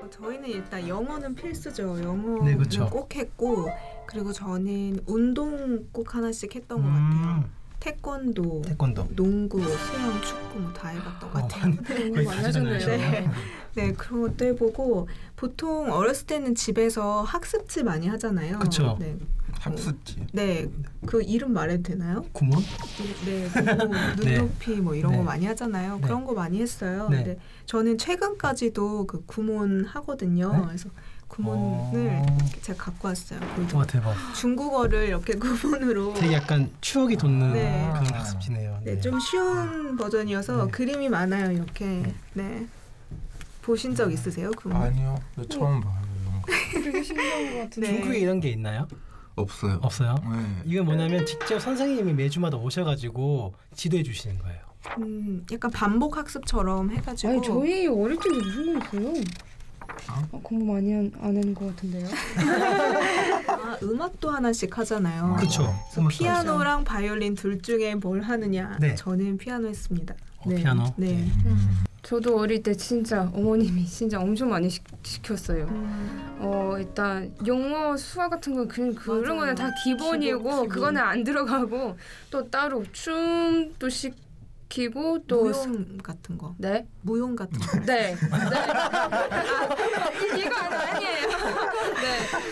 저희는 일단 영어는 필수죠. 영어는 네, 그쵸. 꼭 했고 그리고 저는 운동 꼭 하나씩 했던 것 같아요. 태권도, 농구, 수영, 축구 뭐 다 해봤던 것 같아요. 거의 다 하셨네요. 네, 그런 것도 해보고 보통 어렸을 때는 집에서 학습지 많이 하잖아요. 그렇죠. 네. 학습지. 네, 그 이름 말해도 되나요? 구몬? 네, 구몬, 눈높이 뭐 이런 네. 거 많이 하잖아요. 네. 그런 거 많이 했어요. 네. 근데 저는 최근까지도 그 구몬 하거든요. 네? 그래서 구몬을 제가 갖고 왔어요. 와 대박. 중국어를 이렇게 구몬으로 되게 약간 추억이 돋는 네. 그런 학습지네요. 네, 좀 쉬운 버전이어서 네. 그림이 많아요. 이렇게 네. 보신 적 있으세요? 구몬? 아니요. 처음 봐요. 이런 거. 되게 신기한 것 같은데. 중국에 이런 게 있나요? 없어요. 없어요? 네. 이건 뭐냐면 직접 선생님이 매주마다 오셔가지고 지도해 주시는 거예요. 약간 반복 학습처럼 해가지고. 아니 저희 어릴 적에 무슨 거 있어요? 공부 많이 안 하는 것 같은데요. 아, 음악도 하나씩 하잖아요. 그렇죠. 피아노랑 바이올린 둘 중에 뭘 하느냐. 네. 저는 피아노 했습니다. 네. 피아노? 네. 저도 어릴 때 진짜 어머님이 진짜 엄청 많이 시켰어요. 일단 영어, 수학 같은 거 그런 거는 다 기본이고 기본. 그거는 안 들어가고 또 따로 춤도 시키고 또 무용 같은 거. 네? 무용 같은 거. 네. 이거 아니에요.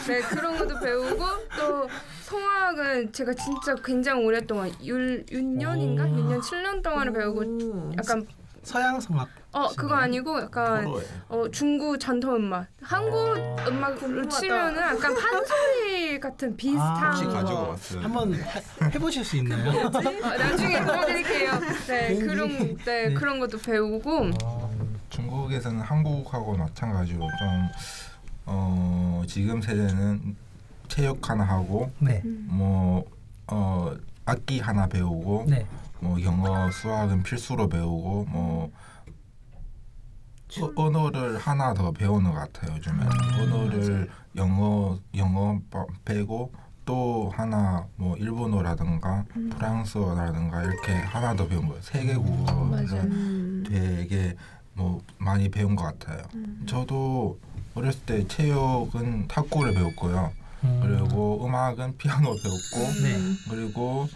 네, 그런 것도 배우고 또 성악은 제가 진짜 굉장히 오랫동안 6년인가? 6년, 7년 동안 배우고 약간 서양 성악. 그거 아니고 약간 중국 전통 음악. 한국 음악으로 치면은 약간 판소리 같은 비슷한 혹시 거. 가지고 왔어요? 한번 해보실 수 있나요? 나중에 보여드릴게요. 네, 네. 그런 것도 배우고. 중국에서는 한국하고 마찬가지로 좀 지금 세대는 체육 하나 하고 네. 악기 하나 배우고 네. 영어, 수학은 필수로 배우고 언어를 하나 더 배우는 것 같아요. 요즘에 언어를 영어 배고 또 하나 일본어라든가 프랑스어라든가 이렇게 하나 더 배운 거예요. 세계국어를 되게 많이 배운 것 같아요. 저도 어렸을 때 체육은 탁구를 배웠고요. 그리고 음악은 피아노 배웠고 네. 그리고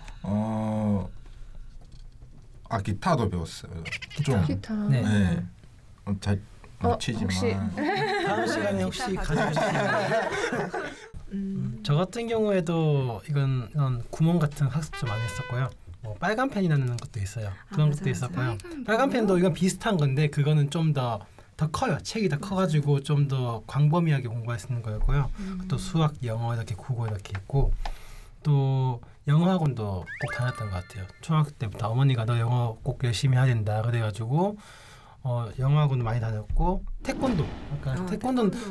기타도 배웠어요. 기타. 네. 네. 잘 못 치지만 혹시 다음 시간에 혹시 가져오시나요? 저 같은 경우에도 이런 구몬 같은 학습도 많이 했었고요. 빨간 펜이라는 것도 있어요. 그런 것도 있었고요. 빨간 펜도 이건 비슷한 건데 그거는 좀 더 커요. 책이 더 커가지고 좀 더 광범위하게 공부할 수 있는 거였고요. 또 수학, 영어 이렇게 국어 이렇게 있고 또 영어 학원도 꼭 다녔던 것 같아요. 초등학교 때부터 어머니가 너 영어 꼭 열심히 해야 된다 그래가지고 영어 학원도 많이 다녔고 태권도.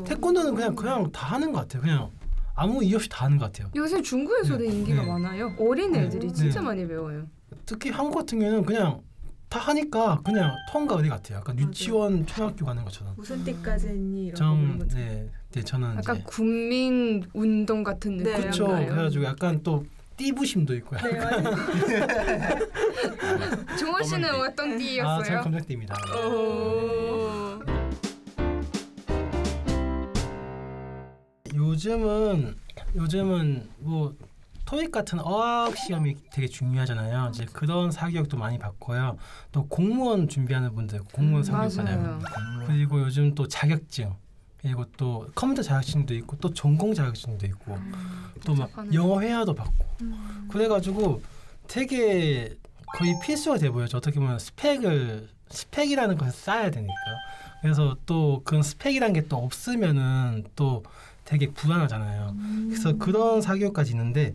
태권도는 그냥 다 하는 것 같아요. 그냥 아무 이유 없이 다 하는 것 같아요. 요새 중국에서도 인기가 많아요. 어린 애들이 진짜 많이 배워요. 특히 한국 같은 경우에는 그냥 다 하니까 그냥 통과 의대 같아요. 약간 유치원, 초등학교 가는 것처럼. 무슨 띠까지 했니? 이런 거 네, 저는 약간 이제 국민 운동 같은 느낌. 그렇죠. 그래가지고 약간 또 띠부심도 있고요. 네, 맞아요. 종원 씨는 어떤 띠였어요? 저는 검정띠입니다. 요즘은 토익 같은 어학 시험이 되게 중요하잖아요. 이제 그런 사교육도 많이 받고요. 또 공무원 준비하는 분들 공무원 사교육 받아요. 그리고 요즘 또 자격증 그리고 또 컴퓨터 자격증도 있고 또 전공 자격증도 있고 또 막 영어 회화도 받고 그래가지고 되게 거의 필수가 돼 보여요. 어떻게 보면 스펙이라는 것을 쌓아야 되니까. 그래서 또 그런 스펙이라는 게 또 없으면은 또 되게 불안하잖아요. 그래서 그런 사교육까지 있는데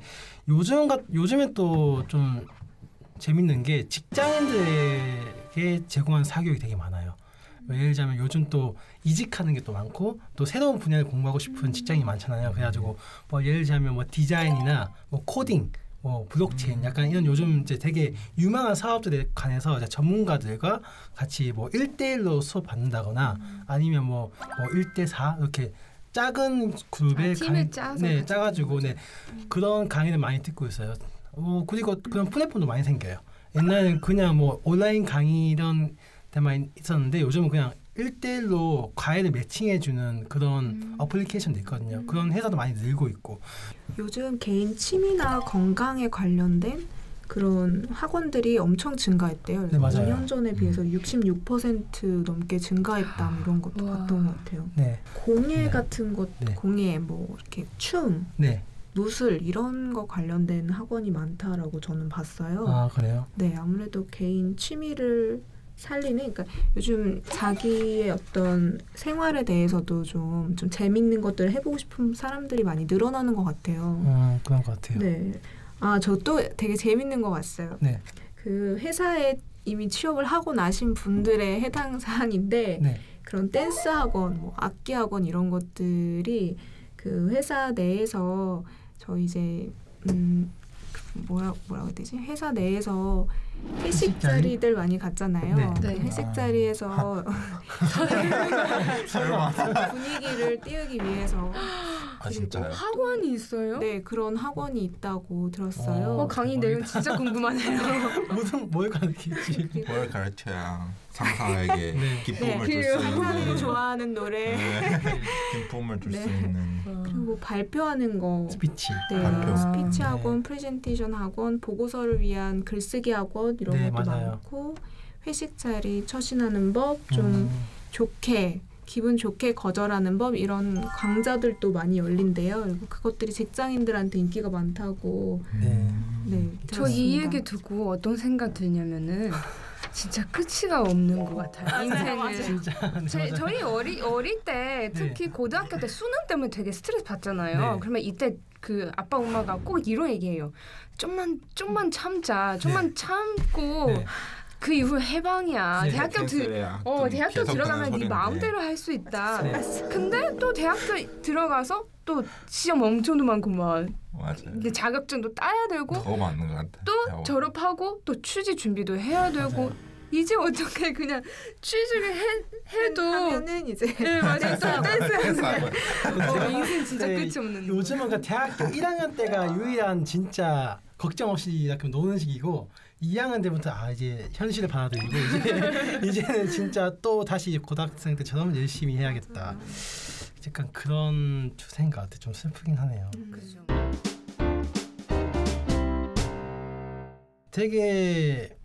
요즘에 또 좀 재밌는 게 직장인들에게 제공하는 사교육이 되게 많아요. 예를 들자면 요즘 또 이직하는 게 또 많고 또 새로운 분야를 공부하고 싶은 직장이 많잖아요. 그래가지고 예를 들자면 디자인이나 코딩, 블록체인 약간 이런 요즘 이제 되게 유망한 사업들에 관해서 전문가들과 같이 1대1로 수업 받는다거나 아니면 1대4 이렇게 작은 그룹에 팀을 짜가지고 그런 강의를 많이 듣고 있어요. 그리고 그런 플랫폼도 많이 생겨요. 옛날에는 그냥 온라인 강의 이런 데만 있었는데 요즘은 그냥 1대1로 과외를 매칭해주는 그런 어플리케이션도 있거든요. 그런 회사도 많이 늘고 있고. 요즘 개인 취미나 건강에 관련된 그런 학원들이 엄청 증가했대요. 네, 맞아요. 2년 전에 비해서 66% 넘게 증가했다 뭐 이런 것도 봤던 것 같아요. 네. 공예 네. 같은 것, 네. 공예 뭐 이렇게 춤, 네. 무술 이런 거 관련된 학원이 많다라고 저는 봤어요. 아 그래요? 네, 아무래도 개인 취미를 살리는, 그러니까 요즘 자기의 어떤 생활에 대해서도 좀 재밌는 것들을 해보고 싶은 사람들이 많이 늘어나는 것 같아요. 그런 것 같아요. 네. 아, 저 또 되게 재밌는 거 봤어요. 네. 그 회사에 이미 취업을 하고 나신 분들의 해당 사항인데 네. 그런 댄스 학원, 뭐 악기 학원 이런 것들이 그 회사 내에서 저희 이제 뭐라고 해야 되지? 회사 내에서 회식 자리들 많이 갔잖아요. 네. 그 네. 회식 자리에서 설마. 분위기를 띄우기 위해서 아 진짜요? 학원이 있어요? 네, 그런 학원이 있다고 들었어요. 강의 내용 진짜 궁금하네요. 무슨 뭘 가르치지? 뭘 가르쳐야 상사에게 네. 기쁨을 줄 수 상사들이 있는 좋아하는 노래 네. 기쁨을 줄 수 네. 있는 그리고 발표하는 거 스피치. 네, 발표. 스피치 네. 학원, 프레젠테이션 학원, 보고서를 위한 글쓰기 학원 이런 네, 것도 맞아요. 많고 회식 자리 처신하는 법, 좀 좋게 기분 좋게 거절하는 법 이런 강좌들도 많이 열린대요. 그리고 그것들이 직장인들한테 인기가 많다고. 네. 네, 저 이 들었습니다. 얘기 듣고 어떤 생각 들냐면은 진짜 끝이가 없는 것 같아요. 인생은. 진짜. 네, 저희 어릴 때 특히 고등학교 때 수능 때문에 되게 스트레스 받잖아요. 네. 그러면 이때 그 아빠 엄마가 꼭 이런 얘기해요. 좀만 참자. 좀만 참고 네. 그 이후 해방이야. 네. 대학교 들어가면 네 마음대로 할 수 있다. 네. 근데 또 대학교 들어가서 또 시험 엄청 많고 막 맞아요. 이게 자격증도 따야 되고 더 맞는 것 같아. 또 졸업하고 또 취직 준비도 해야 되고 맞아요. 이제 어떻게 그냥 취직을 해도 하면은 이제 네 맞아요 또 댄스 댄스 인생 진짜 네, 끝이 없는 요즘은 그 대학교 1학년 때가 유일한 진짜 걱정 없이 약간 노는 시기고 2학년 때부터 이제 현실을 받아들이고 이제는 진짜 또 다시 고등학생 때처럼 열심히 해야겠다. 약간 그런 추세인 것 같아. 좀 슬프긴 하네요. 그죠. 되게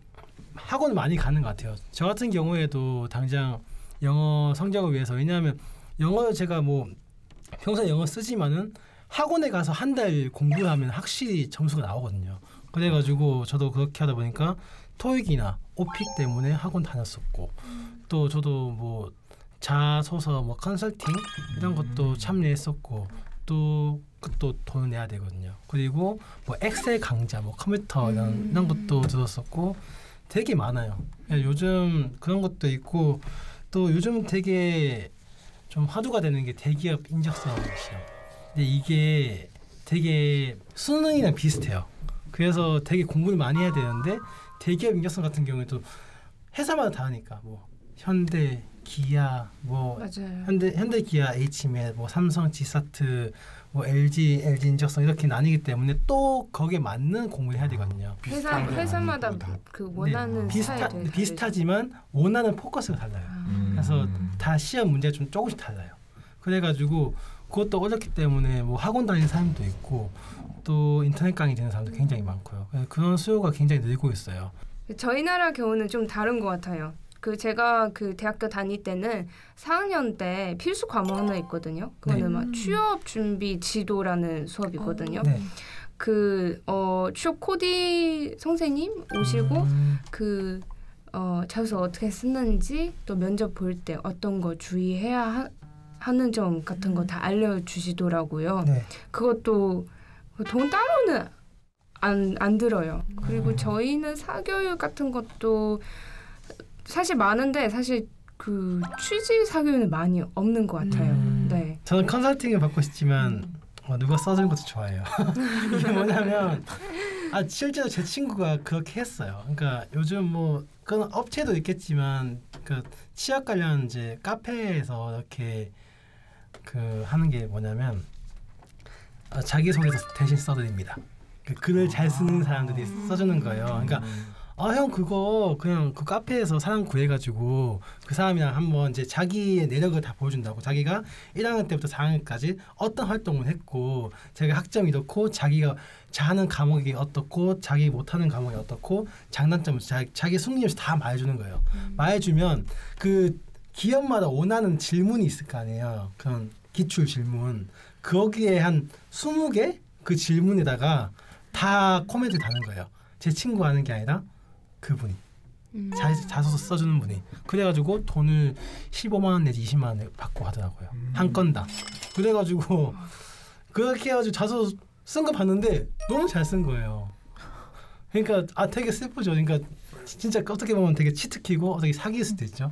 학원 많이 가는 것 같아요. 저 같은 경우에도 당장 영어 성적을 위해서, 왜냐하면 영어를 제가 뭐 평소에 영어 쓰지만은 학원에 가서 한 달 공부를 하면 확실히 점수가 나오거든요. 그래가지고 저도 그렇게 하다 보니까 토익이나 오픽 때문에 학원 다녔었고, 또 저도 뭐 자소서 뭐 컨설팅 이런 것도 참여했었고, 또 그것도 돈을 내야 되거든요. 그리고 뭐 엑셀 강좌, 뭐 컴퓨터 이런 것도 들었었고 되게 많아요. 요즘 그런 것도 있고, 또 요즘 되게 좀 화두가 되는 게 대기업 인적성 시험. 근데 이게 되게 수능이랑 비슷해요. 그래서 되게 공부를 많이 해야 되는데 대기업 인적성 같은 경우에도 회사마다 다르니까 뭐 현대, 기아, 뭐 맞아요. 현대 기아, HML, 뭐 삼성, 지사트, 뭐 LG 인적성 이렇게 나뉘기 때문에 또 거기에 맞는 공부를 해야 되거든요. 회사마다 그 원하는 스타일이 비슷하지만 원하는 포커스가 달라요. 그래서 다 시험 문제가 좀 조금씩 달라요. 그래가지고 그것도 어렵기 때문에 뭐 학원 다니는 사람도 있고 또 인터넷 강의 듣는 사람도 굉장히 많고요. 그런 수요가 굉장히 늘고 있어요. 저희 나라 경우는 좀 다른 것 같아요. 그 제가 그 대학교 다닐 때는 4학년 때 필수 과목 하나 있거든요. 그거는 막 취업 준비 지도라는 수업이거든요. 네. 그 취업 코디 선생님 오시고 자소서 어떻게 쓰는지 또 면접 볼 때 어떤 거 주의해야 하는 점 같은 거 다 알려주시더라고요. 네. 그것도 돈 따로는 안 들어요. 그리고 저희는 사교육 같은 것도 사실 많은데 사실 그 취직 사교육은 많이 없는 것 같아요. 네. 저는 컨설팅을 받고 싶지만 누가 써주는 것도 좋아해요. 이게 뭐냐면 실제로 제 친구가 그렇게 했어요. 그러니까 요즘 뭐 그런 업체도 있겠지만 그 취업 관련 이제 카페에서 이렇게 그 하는 게 뭐냐면 자기소개서 대신 써드립니다. 그 글을 잘 쓰는 사람들이 써주는 거예요. 그러니까 형 그거 그냥 그 카페에서 사람 구해가지고 그 사람이랑 한번 이제 자기의 내력을 다 보여준다고. 자기가 1학년 때부터 4학년까지 어떤 활동을 했고 자기가 학점이 이렇고 자기가 잘하는 과목이 어떻고 자기 못하는 과목이 어떻고 장단점을 자기 승리를 다 말해주는 거예요. 말해주면 그 기업마다 원하는 질문이 있을 거 아니에요. 그런 기출 질문. 거기에 한 20개 그 질문에다가 다 코멘트 다는 거예요. 제 친구 하는 게 아니라 그분이 자소서 써주는 분이. 그래가지고 돈을 15만 원 내지 20만 원 받고 하더라고요. 한 건당. 그래가지고 그렇게 해가지고 자소서 쓴 거 봤는데 너무 잘 쓴 거예요. 그러니까 되게 슬프죠. 그러니까 진짜 어떻게 보면 되게 치트키고 어떻게 사기일 수도 있죠.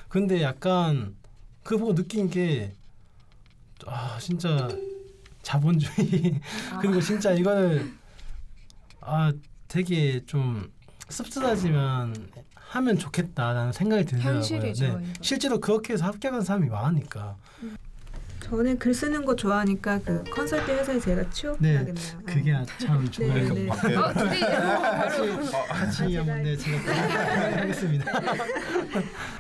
근데 약간 그거 보고 느낀 게 진짜 자본주의 그리고 진짜 이거를 되게 좀 씁쓸하지만 하면 좋겠다라는 생각이 들더라고요. 현실이죠. 네. 실제로 그렇게 해서 합격한 사람이 많으니까. 저는 글 쓰는 거 좋아하니까 그 컨설팅 회사에 제가 취업해야겠네요. 그게 참 좋아요. 네. 같이 한번 제가 하겠습니다.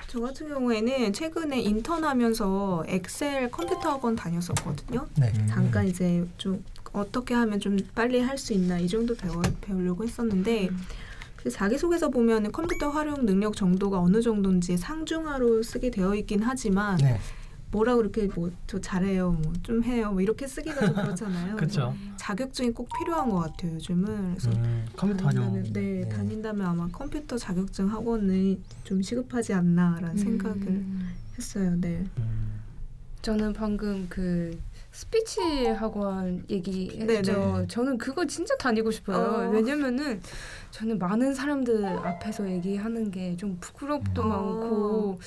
저 같은 경우에는 최근에 인턴하면서 엑셀 컴퓨터 학원 다녔었거든요. 네. 잠깐 이제 좀 어떻게 하면 좀 빨리 할 수 있나 이 정도 배우려고 했었는데 자기소개서 보면 컴퓨터 활용 능력 정도가 어느 정도인지 상중하로 쓰게 되어 있긴 하지만 네. 뭐라고 이렇게 저 잘해요, 좀 해요, 이렇게 쓰기가 좀 그렇잖아요. 그렇죠. 자격증이 꼭 필요한 것 같아요, 요즘은. 그래서 컴퓨터 활용. 다닌다면 아마 컴퓨터 자격증 학원이 좀 시급하지 않나라는 생각을 했어요. 네. 저는 방금 그 스피치 학원 얘기했죠. 네네. 저는 그거 진짜 다니고 싶어요. 왜냐면은 저는 많은 사람들 앞에서 얘기하는 게 좀 부끄럽도 많고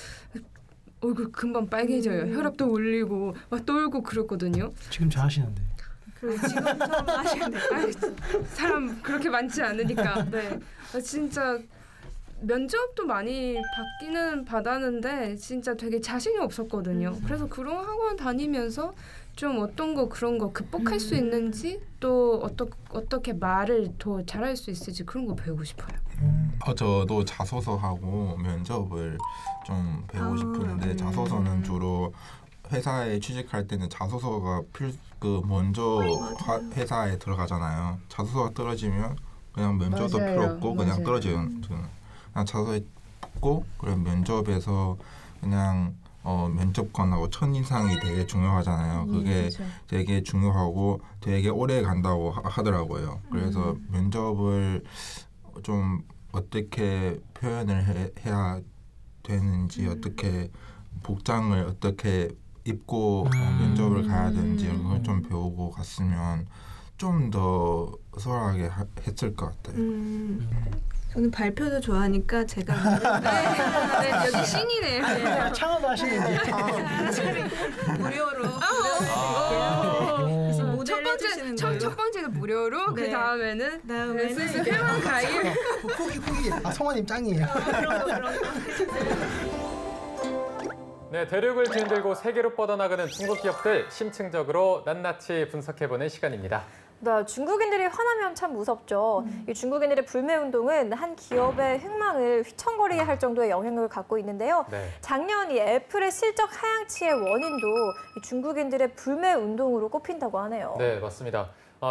얼굴 금방 빨개져요. 혈압도 올리고 막 떨고 그랬거든요. 지금 잘 하시는데. 지금처럼 하시는데 사람 그렇게 많지 않으니까. 네. 진짜 면접도 많이 받기는 받았는데 진짜 되게 자신이 없었거든요. 그래서 그런 학원 다니면서 좀 어떤 거 그런 거 극복할 수 있는지 또 어떻게 말을 더 잘할 수 있을지 그런 거 배우고 싶어요. 저도 자소서하고 면접을 좀 배우고 싶은데 자소서는 주로 회사에 취직할 때는 자소서가 먼저 회사에 들어가잖아요. 자소서가 떨어지면 그냥 면접도 필요 없고 그냥 떨어져요. 그냥 자소서에 붙고 그럼 면접에서 그냥 면접관하고 첫인상이 되게 중요하잖아요. 그게 되게 중요하고 되게 오래 간다고 하더라고요. 그래서 면접을 좀 어떻게 표현을 해야 되는지 어떻게 복장을 어떻게 입고 면접을 가야 되는지 그걸 좀 배우고 갔으면 좀 더 수월하게 했을 것 같아요. 저는 발표도 좋아하니까 제가 여기 신이네. 창업도 하시는데. 무료로 첫 번째는 무료로 네. 그 다음에는 슬슬 회원 가입. 포기. 성화님 짱이에요. 네, 대륙을 뒤흔들고 세계로 뻗어나가는 중국 기업들 심층적으로 낱낱이 분석해보는 시간입니다. 네, 중국인들이 화나면 참 무섭죠. 이 중국인들의 불매운동은 한 기업의 흥망을 휘청거리게 할 정도의 영향력을 갖고 있는데요. 네. 작년 이 애플의 실적 하향치의 원인도 이 중국인들의 불매운동으로 꼽힌다고 하네요. 네, 맞습니다.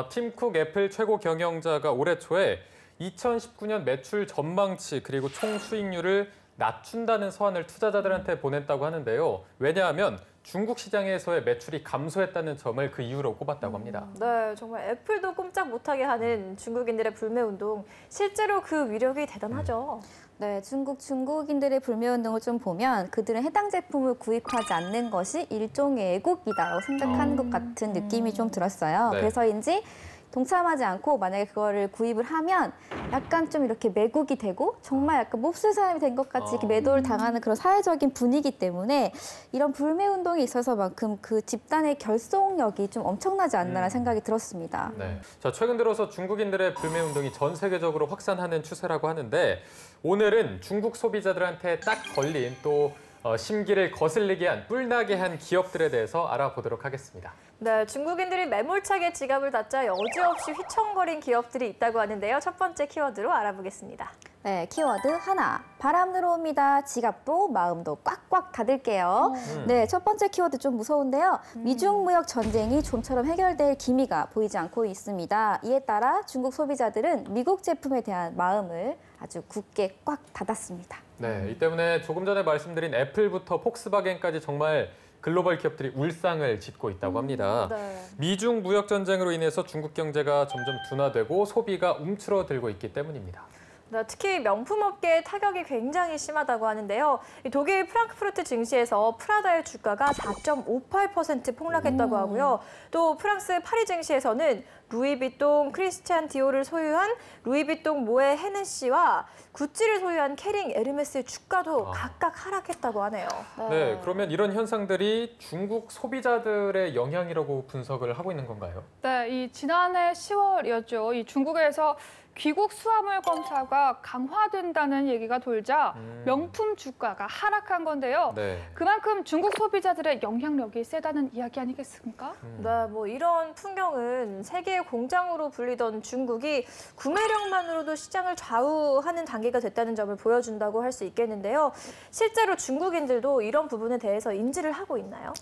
팀쿡 애플 최고 경영자가 올해 초에 2019년 매출 전망치 그리고 총 수익률을 낮춘다는 서한을 투자자들한테 보냈다고 하는데요. 왜냐하면 중국 시장에서의 매출이 감소했다는 점을 그 이유로 꼽았다고 합니다. 네, 정말 애플도 꼼짝 못하게 하는 중국인들의 불매운동. 실제로 그 위력이 대단하죠. 네, 중국인들의 불매운동을 좀 보면 그들은 해당 제품을 구입하지 않는 것이 일종의 애국이다라고 생각하는 것 같은 느낌이 좀 들었어요. 네. 그래서인지 동참하지 않고 만약에 그거를 구입을 하면 약간 좀 이렇게 매국이 되고 정말 약간 몹쓸 사람이 된 것 같이 이렇게 매도를 당하는 그런 사회적인 분위기 때문에 이런 불매운동에 있어서만큼 그 집단의 결속력이 좀 엄청나지 않나라는 생각이 들었습니다. 네. 자, 최근 들어서 중국인들의 불매운동이 전 세계적으로 확산하는 추세라고 하는데 오늘은 중국 소비자들한테 딱 걸린 또 심기를 거슬리게 한, 뿔나게 한 기업들에 대해서 알아보도록 하겠습니다. 네, 중국인들이 매몰차게 지갑을 닫자 여지없이 휘청거린 기업들이 있다고 하는데요. 첫 번째 키워드로 알아보겠습니다. 네, 키워드 하나. 바람 들어옵니다. 지갑도 마음도 꽉꽉 닫을게요. 네, 첫 번째 키워드 좀 무서운데요. 미중 무역 전쟁이 좀처럼 해결될 기미가 보이지 않고 있습니다. 이에 따라 중국 소비자들은 미국 제품에 대한 마음을 아주 굳게 꽉 닫았습니다. 네, 이 때문에 조금 전에 말씀드린 애플부터 폭스바겐까지 정말 글로벌 기업들이 울상을 짓고 있다고 합니다. 네. 미중 무역 전쟁으로 인해서 중국 경제가 점점 둔화되고 소비가 움츠러들고 있기 때문입니다. 네, 특히 명품업계의 타격이 굉장히 심하다고 하는데요. 이 독일 프랑크푸르트 증시에서 프라다의 주가가 4.58% 폭락했다고 하고요. 또 프랑스 파리 증시에서는 루이비통, 크리스티안 디오를 소유한 루이비통 모에 헤네시와 구찌를 소유한 캐링 에르메스의 주가도 각각 하락했다고 하네요. 네, 그러면 이런 현상들이 중국 소비자들의 영향이라고 분석을 하고 있는 건가요? 네, 이 지난해 10월이었죠. 이 중국에서 귀국 수화물 검사가 강화된다는 얘기가 돌자 명품 주가가 하락한 건데요. 네. 그만큼 중국 소비자들의 영향력이 세다는 이야기 아니겠습니까? 네, 뭐 이런 풍경은 세계의 공장으로 불리던 중국이 구매력만으로도 시장을 좌우하는 단계가 됐다는 점을 보여준다고 할 수 있겠는데요. 실제로 중국인들도 이런 부분에 대해서 인지를 하고 있나요?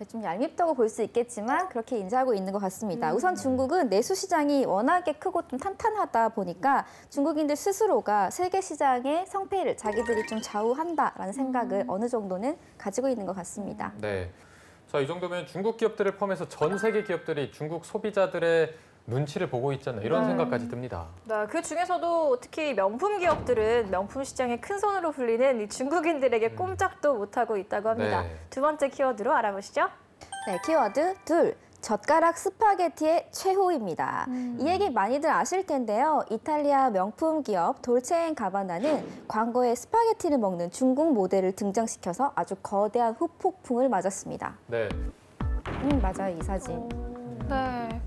좀 얄밉다고 볼 수 있겠지만 그렇게 인지하고 있는 것 같습니다. 우선 중국은 내수 시장이 워낙에 크고 좀 탄탄하다 보니까 중국인들 스스로가 세계 시장의 성패를 자기들이 좀 좌우한다라는 생각을 어느 정도는 가지고 있는 것 같습니다. 네. 자, 이 정도면 중국 기업들을 포함해서 전 세계 기업들이 중국 소비자들의 눈치를 보고 있잖아요. 이런 생각까지 듭니다. 네, 그 중에서도 특히 명품 기업들은 명품 시장의 큰 손으로 불리는 이 중국인들에게 꼼짝도 못하고 있다고 합니다. 네. 두 번째 키워드로 알아보시죠. 네, 키워드 둘. 젓가락 스파게티의 최후입니다. 이 얘기 많이들 아실 텐데요. 이탈리아 명품 기업 돌체앤가바나는 광고에 스파게티를 먹는 중국 모델을 등장시켜서 아주 거대한 후폭풍을 맞았습니다. 네. 맞아요, 이 사진. 네.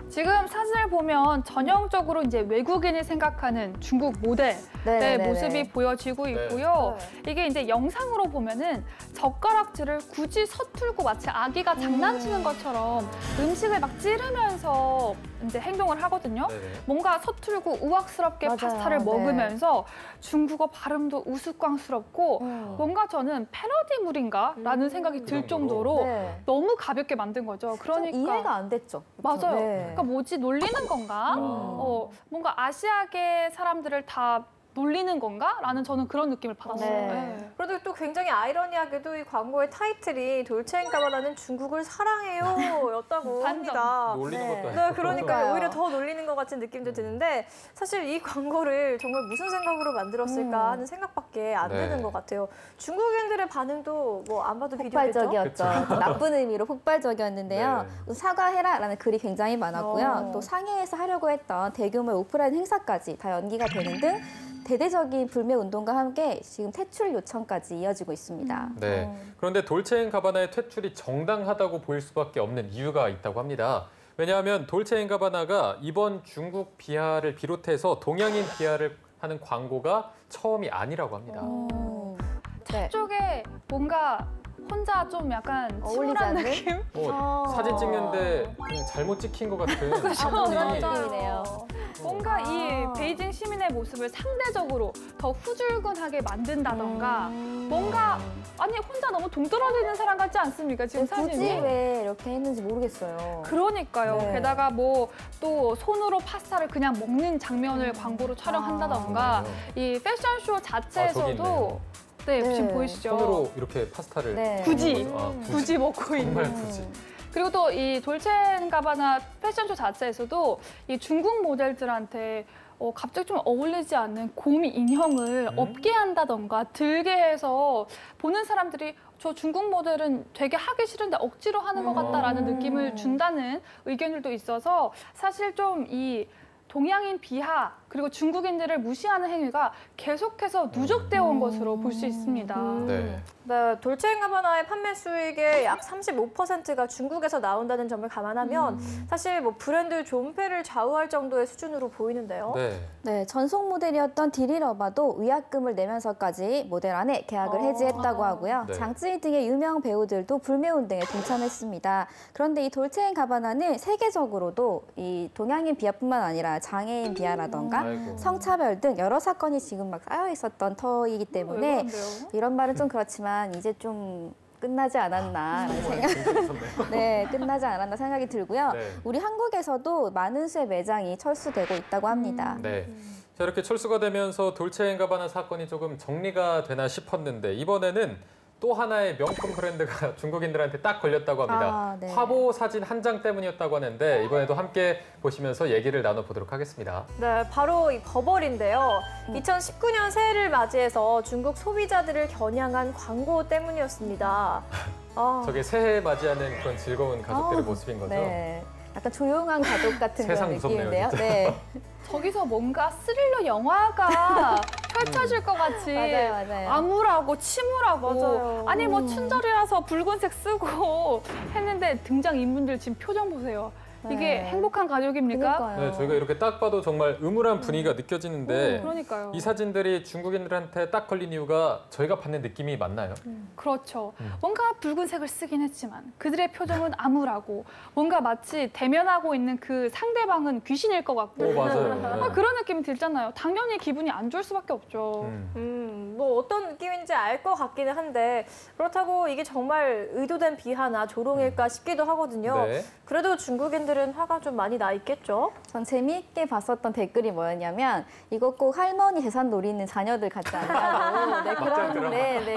지금 사진을 보면 전형적으로 이제 외국인이 생각하는 중국 모델의 모습이 보여지고 있고요. 이게 이제 영상으로 보면은 젓가락질을 굳이 서툴고 마치 아기가 장난치는 것처럼 음식을 막 찌르면서 이제 행동을 하거든요. 뭔가 서툴고 우악스럽게 파스타를 먹으면서 중국어 발음도 우스꽝스럽고 뭔가 저는 패러디물인가라는 생각이 들 정도로 너무 가볍게 만든 거죠. 그러니까 이해가 안 됐죠. 맞아요. 그러니까 뭐지 놀리는 건가? 뭔가 아시아계 사람들을 다 놀리는 건가? 라는 저는 그런 느낌을 받았어요. 네. 그런데 또 굉장히 아이러니하게도 이 광고의 타이틀이 돌체앤가바나는 중국을 사랑해요 였다고 합니다. 놀리는 것도 아니고. 네, 그러니까 오히려 더 놀리는 것 같은 느낌도 드는데 사실 이 광고를 정말 무슨 생각으로 만들었을까 하는 생각밖에 안 드는 것 같아요. 중국인들의 반응도 뭐 안 봐도 비디오겠죠? 폭발적이었죠. 나쁜 의미로 폭발적이었는데요. 사과해라라는 글이 굉장히 많았고요. 또 상해에서 하려고 했던 대규모 오프라인 행사까지 다 연기가 되는 등 대대적인 불매 운동과 함께 지금 퇴출 요청까지 이어지고 있습니다. 네. 그런데 돌체앤가바나의 퇴출이 정당하다고 보일 수밖에 없는 이유가 있다고 합니다. 왜냐하면 돌체앤가바나가 이번 중국 비하를 비롯해서 동양인 비하를 하는 광고가 처음이 아니라고 합니다. 저쪽에 뭔가 혼자 좀 약간 침울한 느낌? 사진 찍는데 그냥 잘못 찍힌 것 같은 그런 느낌이네요. 뭔가 이 베이징 시민의 모습을 상대적으로 더 후줄근하게 만든다던가 뭔가 아니 혼자 너무 동떨어지는 사람 같지 않습니까? 지금 사진이? 굳이 왜 이렇게 했는지 모르겠어요. 그러니까요. 게다가 뭐 또 손으로 파스타를 그냥 먹는 장면을 광고로 촬영한다던가 이 패션쇼 자체에서도 지금 보이시죠? 손으로 이렇게 파스타를 굳이 먹고 있는. 정말 굳이. 그리고 또 이 돌체앤가바나 패션쇼 자체에서도 이 중국 모델들한테 갑자기 좀 어울리지 않는 곰이 인형을 업게 한다던가 들게 해서 보는 사람들이 저 중국 모델은 되게 하기 싫은데 억지로 하는 것 같다라는 느낌을 준다는 의견들도 있어서 사실 좀 이 동양인 비하 그리고 중국인들을 무시하는 행위가 계속해서 누적되어 온 것으로 볼 수 있습니다. 네. 네, 돌체앤가바나의 판매 수익의 약 35%가 중국에서 나온다는 점을 감안하면 사실 뭐 브랜드 존폐를 좌우할 정도의 수준으로 보이는데요. 네, 전속 모델이었던 디리러바도 위약금을 내면서까지 모델 안에 계약을 해지했다고 하고요. 네. 장쯔이 등의 유명 배우들도 불매운동에 동참했습니다. 그런데 이 돌체앤가바나는 세계적으로도 이 동양인 비하뿐만 아니라 장애인 비하라던가 성차별 등 여러 사건이 지금 막 쌓여 있었던 터이기 때문에 이런 말은 좀 그렇지만 이제 좀 끝나지 않았나 네, 끝나지 않았나 생각이 들고요. 네. 우리 한국에서도 많은 수의 매장이 철수되고 있다고 합니다. 네. 자, 이렇게 철수가 되면서 돌체앤가바나 사건이 조금 정리가 되나 싶었는데 이번에는 또 하나의 명품 브랜드가 중국인들한테 딱 걸렸다고 합니다. 네. 화보 사진 한 장 때문이었다고 하는데 이번에도 함께 보시면서 얘기를 나눠보도록 하겠습니다. 네, 바로 이 버버리인데요. 2019년 새해를 맞이해서 중국 소비자들을 겨냥한 광고 때문이었습니다. 저게 새해 맞이하는 그런 즐거운 가족들의 모습인 거죠? 네. 약간 조용한 가족 같은 세상 그런 느낌인데요. 무섭네요, 네. 저기서 뭔가 스릴러 영화가 펼쳐질 것 같이 맞아요. 암울하고 침울하고 맞아요. 아니 뭐 춘절이라서 붉은색 쓰고 했는데 등장 인물들 지금 표정 보세요. 이게 네. 행복한 가족입니까? 그러니까요. 네, 저희가 이렇게 딱 봐도 정말 음울한 분위기가 느껴지는데 그러니까요. 이 사진들이 중국인들한테 딱 걸린 이유가 저희가 받는 느낌이 맞나요? 그렇죠. 뭔가 붉은색을 쓰긴 했지만 그들의 표정은 암울하고 뭔가 마치 대면하고 있는 그 상대방은 귀신일 것 같고 맞아요. 네. 그런 느낌이 들잖아요. 당연히 기분이 안 좋을 수밖에 없죠. 뭐 어떤 느낌인지 알 것 같기는 한데 그렇다고 이게 정말 의도된 비하나 조롱일까 싶기도 하거든요. 네. 그래도 중국인들은 화가 좀 많이 나 있겠죠? 전 재미있게 봤었던 댓글이 뭐였냐면 이거 꼭 할머니 재산 노리는 자녀들 같지 않냐고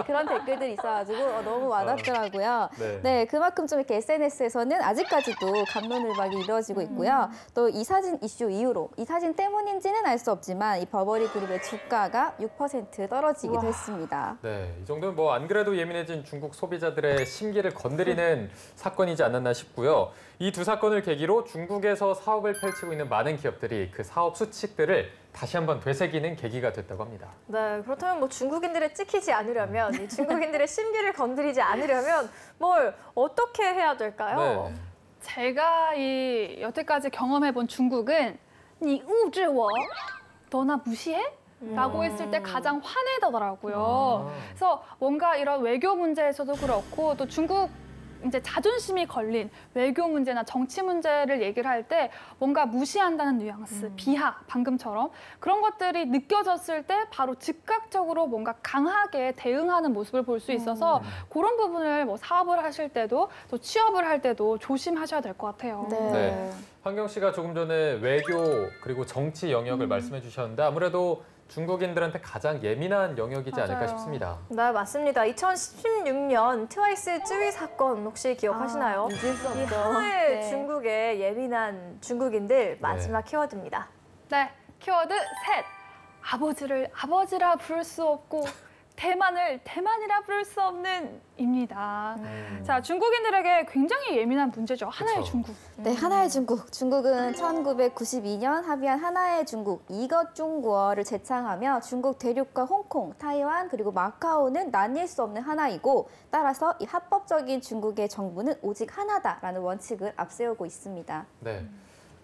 그런 댓글들이 있어가지고 너무 와닿더라고요. 네, 그만큼 좀 이렇게 SNS에서는 아직까지도 갑론을박이 이루어지고 있고요. 또 이 사진 이슈 이후로 이 사진 때문인지는 알 수 없지만 이 버버리 그룹의 주가가 6% 떨어지기도 했습니다. 네, 이 정도면 뭐 안 그래도 예민해진 중국 소비자들의 심기를 건드리는 사건이지 않았나 싶고요. 이 두 사건을 계기로 중국에서 사업을 펼치고 있는 많은 기업들이 그 사업 수칙들을 다시 한번 되새기는 계기가 됐다고 합니다. 네, 그렇다면 뭐 중국인들에 찍히지 않으려면, 이 중국인들의 심기를 건드리지 않으려면 뭘 어떻게 해야 될까요? 네. 제가 여태까지 경험해본 중국은 니 우즈워 너나 무시해? 라고 했을 때 가장 화내더라고요. 그래서 뭔가 이런 외교 문제에서도 그렇고 또 중국 이제 자존심이 걸린 외교 문제나 정치 문제를 얘기를 할 때 뭔가 무시한다는 뉘앙스, 비하, 방금처럼 그런 것들이 느껴졌을 때 바로 즉각적으로 뭔가 강하게 대응하는 모습을 볼 수 있어서 그런 부분을 뭐 사업을 하실 때도 또 취업을 할 때도 조심하셔야 될 것 같아요. 네. 환경 씨가 조금 전에 외교 그리고 정치 영역을 말씀해 주셨는데 아무래도 중국인들한테 가장 예민한 영역이지 않을까 싶습니다. 네, 맞습니다. 2016년 트와이스 쯔위 사건 혹시 기억하시나요? 잊을 수 이 없죠. 하나의 네. 중국의 예민한 중국인들 마지막 키워드입니다. 네, 키워드 셋. 아버지를 아버지라 부를 수 없고 대만을 대만이라 부를 수 없는 입니다. 자, 중국인들에게 굉장히 예민한 문제죠. 하나의 그쵸. 중국. 네, 하나의 중국. 중국은 1992년 합의한 하나의 중국, 이것 중국어를 제창하며 중국 대륙과 홍콩, 타이완, 그리고 마카오는 나뉠 수 없는 하나이고 따라서 이 합법적인 중국의 정부는 오직 하나다라는 원칙을 앞세우고 있습니다. 네.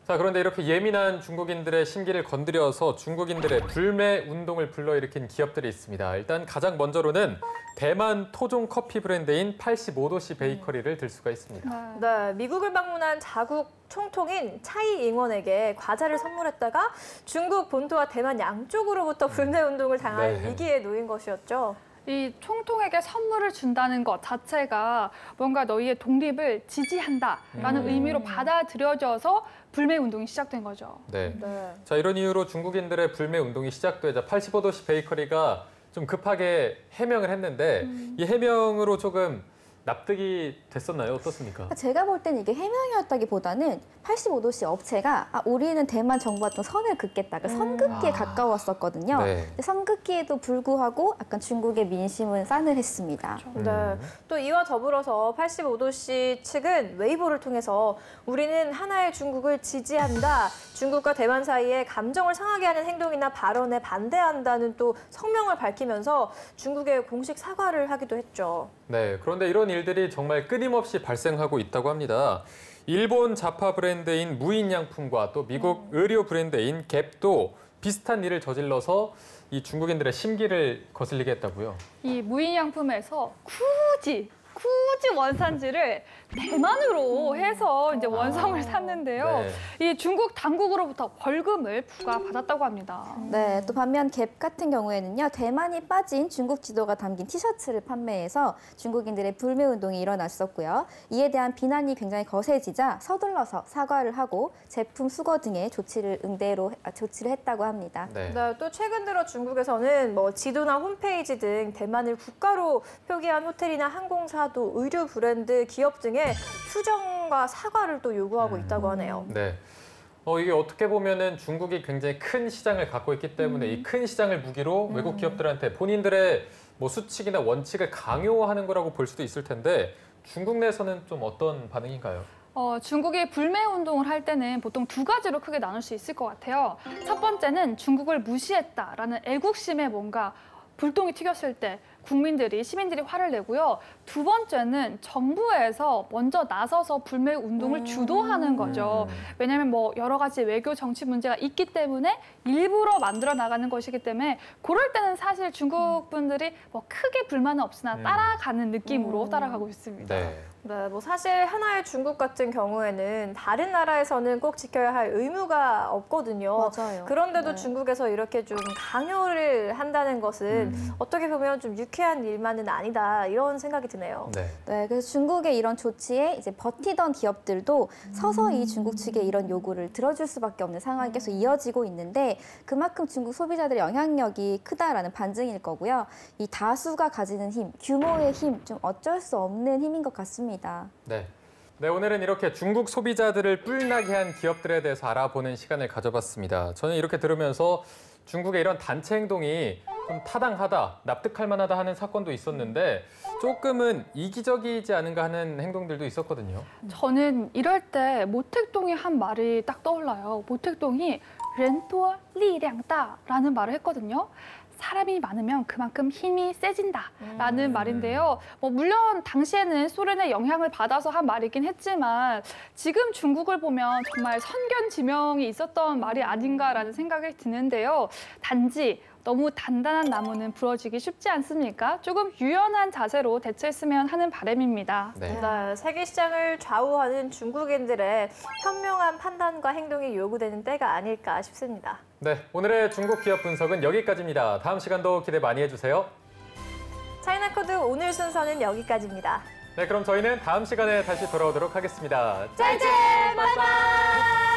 자, 그런데 이렇게 예민한 중국인들의 심기를 건드려서 중국인들의 불매 운동을 불러일으킨 기업들이 있습니다. 일단 가장 먼저로는 대만 토종 커피 브랜드인 85도씨 베이커리를 들 수가 있습니다. 네, 미국을 방문한 자국 총통인 차이 잉원에게 과자를 선물했다가 중국 본토와 대만 양쪽으로부터 불매 운동을 당할 네. 위기에 놓인 것이었죠. 이 총통에게 선물을 준다는 것 자체가 뭔가 너희의 독립을 지지한다라는 의미로 받아들여져서 불매 운동이 시작된 거죠. 네. 자, 이런 이유로 중국인들의 불매 운동이 시작되자 85도씨 베이커리가 좀 급하게 해명을 했는데 이 해명으로 조금 납득이 됐었나요? 어떻습니까? 제가 볼 때는 이게 해명이었다기보다는 85도씨 업체가 우리는 대만 정부와 좀 선을 긋겠다. 그러니까 선긋기에 가까웠었거든요. 네. 선긋기에도 불구하고 약간 중국의 민심은 싸늘했습니다. 네. 또 이와 더불어서 85도씨 측은 웨이보를 통해서 우리는 하나의 중국을 지지한다. 중국과 대만 사이에 감정을 상하게 하는 행동이나 발언에 반대한다는 또 성명을 밝히면서 중국에 공식 사과를 하기도 했죠. 네, 그런데 이런 일들이 정말 끊임없이 발생하고 있다고 합니다. 일본 자파 브랜드인 무인양품과 또 미국 의류 브랜드인 갭도 비슷한 일을 저질러서 이 중국인들의 심기를 거슬리게 했다고요. 이 무인양품에서 굳이 원산지를 대만으로 해서 이제 원성을 샀는데요. 네. 이 중국 당국으로부터 벌금을 부과받았다고 합니다. 네, 또 반면 갭 같은 경우에는요, 대만이 빠진 중국 지도가 담긴 티셔츠를 판매해서 중국인들의 불매 운동이 일어났었고요. 이에 대한 비난이 굉장히 거세지자 서둘러서 사과를 하고 제품 수거 등의 조치를 했다고 합니다. 네. 네, 또 최근 들어 중국에서는 뭐 지도나 홈페이지 등 대만을 국가로 표기한 호텔이나 항공사 또 의류 브랜드 기업 등의 수정과 사과를 또 요구하고 있다고 하네요. 네. 이게 어떻게 보면은 중국이 굉장히 큰 시장을 갖고 있기 때문에 이 큰 시장을 무기로 외국 기업들한테 본인들의 뭐 수칙이나 원칙을 강요하는 거라고 볼 수도 있을 텐데 중국 내에서는 좀 어떤 반응인가요? 중국이 불매 운동을 할 때는 보통 두 가지로 크게 나눌 수 있을 것 같아요. 첫 번째는 중국을 무시했다라는 애국심에 뭔가 불똥이 튀겼을 때 시민들이 화를 내고요. 두 번째는 정부에서 먼저 나서서 불매 운동을 주도하는 거죠. 왜냐하면 뭐 여러 가지 외교 정치 문제가 있기 때문에 일부러 만들어 나가는 것이기 때문에 그럴 때는 사실 중국 분들이 뭐 크게 불만은 없으나 따라가는 느낌으로 따라가고 있습니다. 네, 뭐 사실 하나의 중국 같은 경우에는 다른 나라에서는 꼭 지켜야 할 의무가 없거든요. 맞아요. 그런데도 중국에서 이렇게 좀 강요를 한다는 것은 어떻게 보면 좀 유쾌한 일만은 아니다 이런 생각이 드네요. 네, 그래서 중국의 이런 조치에 이제 버티던 기업들도 서서히 중국 측의 이런 요구를 들어줄 수밖에 없는 상황이 계속 이어지고 있는데 그만큼 중국 소비자들의 영향력이 크다라는 반증일 거고요. 이 다수가 가지는 힘, 규모의 힘, 좀 어쩔 수 없는 힘인 것 같습니다. 네, 오늘은 이렇게 중국 소비자들을 뿔나게 한 기업들에 대해서 알아보는 시간을 가져봤습니다. 저는 이렇게 들으면서 중국의 이런 단체 행동이 좀 타당하다, 납득할 만하다 하는 사건도 있었는데 조금은 이기적이지 않은가 하는 행동들도 있었거든요. 저는 이럴 때 모택동이 한 말이 딱 떠올라요. 모택동이 人多力量大라는 말을 했거든요. 사람이 많으면 그만큼 힘이 세진다라는 말인데요. 뭐 물론 당시에는 소련의 영향을 받아서 한 말이긴 했지만 지금 중국을 보면 정말 선견지명이 있었던 말이 아닌가라는 생각이 드는데요. 단지 너무 단단한 나무는 부러지기 쉽지 않습니까? 조금 유연한 자세로 대처했으면 하는 바람입니다. 네, 세계 시장을 좌우하는 중국인들의 현명한 판단과 행동이 요구되는 때가 아닐까 싶습니다. 네, 오늘의 중국 기업 분석은 여기까지입니다. 다음 시간도 기대 많이 해주세요. 차이나코드 오늘 순서는 여기까지입니다. 네, 그럼 저희는 다음 시간에 다시 돌아오도록 하겠습니다. 再见，拜拜。